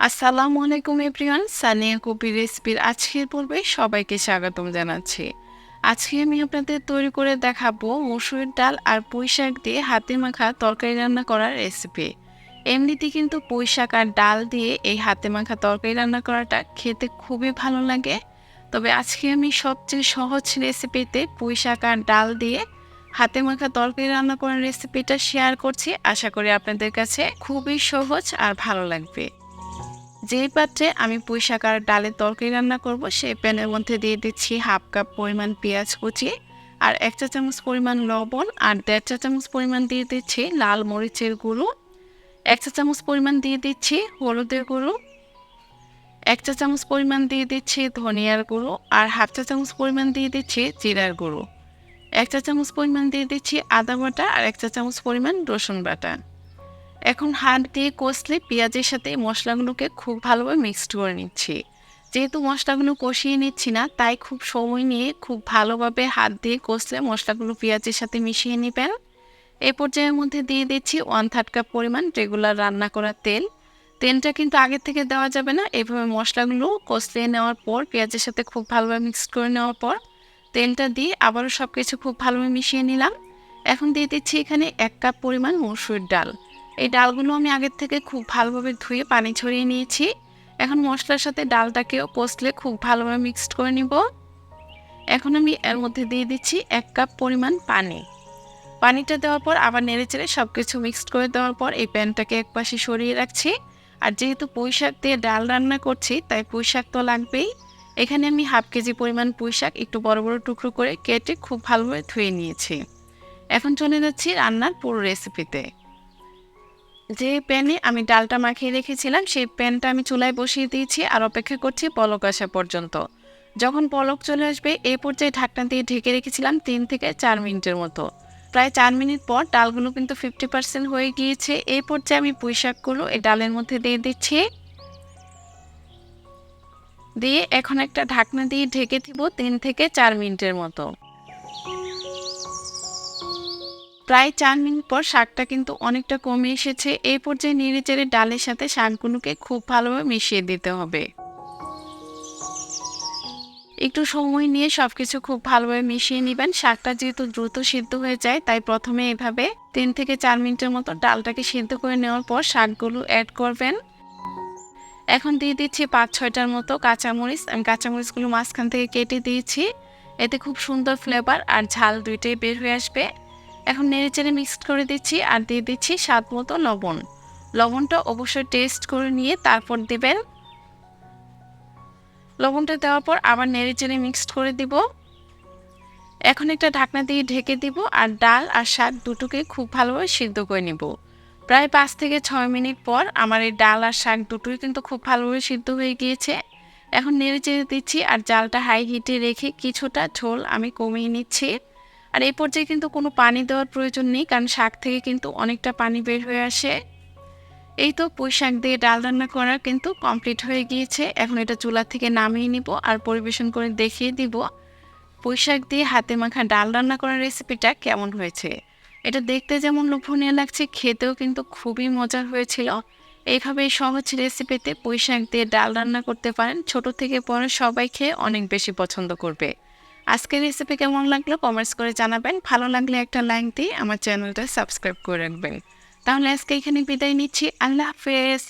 আসসালামু আলাইকুম এভরিওয়ান, সানিয়া কবির রেসিপির আজকের পর্বে সবাইকে স্বাগতম জানাচ্ছি। আজকে আমি আপনাদের তৈরি করে দেখাবো মসুরের ডাল আর পুঁই শাক দিয়ে হাতে মাখা তরকারি রান্না করার রেসিপি। এমনিতে কিন্তু পুঁই শাক আর ডাল দিয়ে এই হাতে মাখা তরকারি রান্না করাটা খেতে খুবই ভালো লাগে। তবে আজকে আমি সবচেয়ে সহজ রেসিপিতে পুঁই শাক আর ডাল দিয়ে হাতে মাখা তরকারি রান্না করার রেসিপিটা শেয়ার করছি। আশা করি আপনাদের কাছে খুবই সহজ আর ভালো লাগবে। যেই পাত্রে আমি পুঁইশাক আর ডালের তরকারি রান্না করব সেই প্যানের মধ্যে দিয়ে দিচ্ছি হাফ কাপ পরিমাণ পেঁয়াজ কুচি আর 1 চা চামচ পরিমাণ লবণ আর 1.5 চা চামচ পরিমাণ দিয়ে দিচ্ছি লাল মরিচের গুঁড়ো। 1 চা চামচ পরিমাণ দিয়ে দিচ্ছি হলুদের গুঁড়ো। 1 চা চামচ পরিমাণ দিয়ে দিচ্ছি ধনিয়ার গুঁড়ো আর হাফ চা চামচ পরিমাণ দিয়ে দিচ্ছি জিরার গুঁড়ো। 1 চা চামচ পরিমাণ দিয়ে দিচ্ছি আদা বাটা আর 1 চা চামচ পরিমাণ রসুন বাটা। এখন হাত দিয়ে কষলে পেঁয়াজের সাথে মশলাগুলোকে খুব ভালোভাবে মিক্সড করে নিচ্ছি। যেহেতু মশলাগুলো কষিয়ে নিচ্ছি না, তাই খুব সময় নিয়ে খুব ভালোভাবে হাত দিয়ে কষলে মশলাগুলো পেঁয়াজের সাথে মিশিয়ে নেবেন। এই পর্যায়ের মধ্যে দিয়ে দিচ্ছি 1/3 কাপ পরিমাণ রেগুলার রান্না করা তেল। তেলটা কিন্তু আগে থেকে দেওয়া যাবে না। এভাবে মশলাগুলো কষিয়ে নেওয়ার পর পেঁয়াজের সাথে খুব ভালোভাবে মিক্স করে নেওয়ার পর তেলটা দিয়ে আবারও সব কিছু খুব ভালোভাবে মিশিয়ে নিলাম। এখন দিয়ে দিচ্ছি এখানে 1 কাপ পরিমাণ মসুর ডাল। এই ডালগুলো আমি আগের থেকে খুব ভালোভাবে ধুয়ে পানি ঝরিয়ে নিয়েছি। এখন মশলার সাথে ডালটাকেও কষলে খুব ভালোভাবে মিক্সড করে নিব। এখন আমি এর মধ্যে দিয়ে দিচ্ছি 1 কাপ পরিমাণ পানি। পানিটা দেওয়ার পর আবার নেড়েচেড়ে সব কিছু মিক্সড করে দেওয়ার পর এই প্যানটাকে একপাশে সরিয়ে রাখছি। আর যেহেতু পুঁই শাক দিয়ে ডাল রান্না করছি, তাই পুঁই শাক তো লাগবেই। এখানে আমি হাফ কেজি পরিমাণ পুঁই শাক একটু বড় বড় টুকরো করে কেটে খুব ভালোভাবে ধুয়ে নিয়েছি। এখন চলে যাচ্ছি রান্নার পুরো রেসিপিতে। যে প্যানে আমি ডালটা মাখিয়ে রেখেছিলাম সেই প্যানটা আমি চুলায় বসিয়ে দিয়েছি আর অপেক্ষা করছি পলক আসা পর্যন্ত। যখন পলক চলে আসবে এই পর্যায়ে ঢাকনা দিয়ে ঢেকে রেখেছিলাম 3 থেকে 4 মিনিটের মতো। প্রায় 4 মিনিট পর ডালগুলো কিন্তু 50% হয়ে গিয়েছে। এই পর্যায়ে আমি পুঁই শাকগুলো এই ডালের মধ্যে দিয়ে দিচ্ছি। দিয়ে এখন একটা ঢাকনা দিয়ে ঢেকে দিব 3 থেকে 4 মিনিটের মতো। প্রায় 4 মিনিট পর শাকটা কিন্তু অনেকটা কমে এসেছে। এই পর্যায়ে নেড়েচেড়ে ডালের সাথে শাকগুলোকে খুব ভালোভাবে মিশিয়ে দিতে হবে। একটু সময় নিয়ে সবকিছু খুব ভালোভাবে মিশিয়ে নেবেন। শাকটা যেহেতু দ্রুত সিদ্ধ হয়ে যায়, তাই প্রথমে এভাবে 3 থেকে 4 মিনিটের মতো ডালটাকে সিদ্ধ করে নেওয়ার পর শাকগুলো অ্যাড করবেন। এখন দিয়ে দিচ্ছি 5-6টার মতো কাঁচামরিচ। আমি কাঁচামরিচগুলো মাঝখান থেকে কেটে দিয়েছি। এতে খুব সুন্দর ফ্লেভার আর ঝাল দুইটাই বের হয়ে আসবে। এখন নেড়েচেড়ে মিক্সড করে দিচ্ছি আর দিয়ে দিচ্ছি স্বাদ মতো লবণ। লবণটা অবশ্যই টেস্ট করে নিয়ে তারপর দেবেন। লবণটা দেওয়ার পর আবার নেড়েচেড়ে মিক্সড করে দিব। এখন একটা ঢাকনা দিয়ে ঢেকে দিব আর ডাল আর শাক দুটোকে খুব ভালোভাবে সিদ্ধ করে নিব। প্রায় 5 থেকে 6 মিনিট পর আমার এই ডাল আর শাক দুটোই কিন্তু খুব ভালোভাবে সিদ্ধ হয়ে গিয়েছে। এখন নেড়েচেড়ে দিচ্ছি আর জালটা হাই হিটে রেখে কিছুটা ঝোল আমি কমিয়ে নিচ্ছি। আর এই পর্যায়ে কিন্তু কোনো পানি দেওয়ার প্রয়োজন নেই, কারণ শাক থেকে কিন্তু অনেকটা পানি বের হয়ে আসে। এই তো পুঁই শাক দিয়ে ডাল রান্না করা কিন্তু কমপ্লিট হয়ে গিয়েছে। এখন এটা চুলা থেকে নামিয়ে নিব আর পরিবেশন করে দেখিয়ে দিব পুঁই শাক দিয়ে হাতে মাখা ডাল রান্না করার রেসিপিটা কেমন হয়েছে। এটা দেখতে যেমন লোভনীয় লাগছে, খেতেও কিন্তু খুবই মজার হয়েছিল। এইভাবে এই সহজ রেসিপিতে পুঁই শাক দিয়ে ডাল রান্না করতে পারেন। ছোট থেকে বড় সবাই খেয়ে অনেক বেশি পছন্দ করবে। আজকের রেসিপি কেমন লাগলো কমেন্টস করে জানাবেন। ভালো লাগলে একটা লাইক দিয়ে আমার চ্যানেলটা সাবস্ক্রাইব করে রাখবেন। তাহলে আজকে এখানে বিদায় নিচ্ছি। আল্লাহ হাফেজ।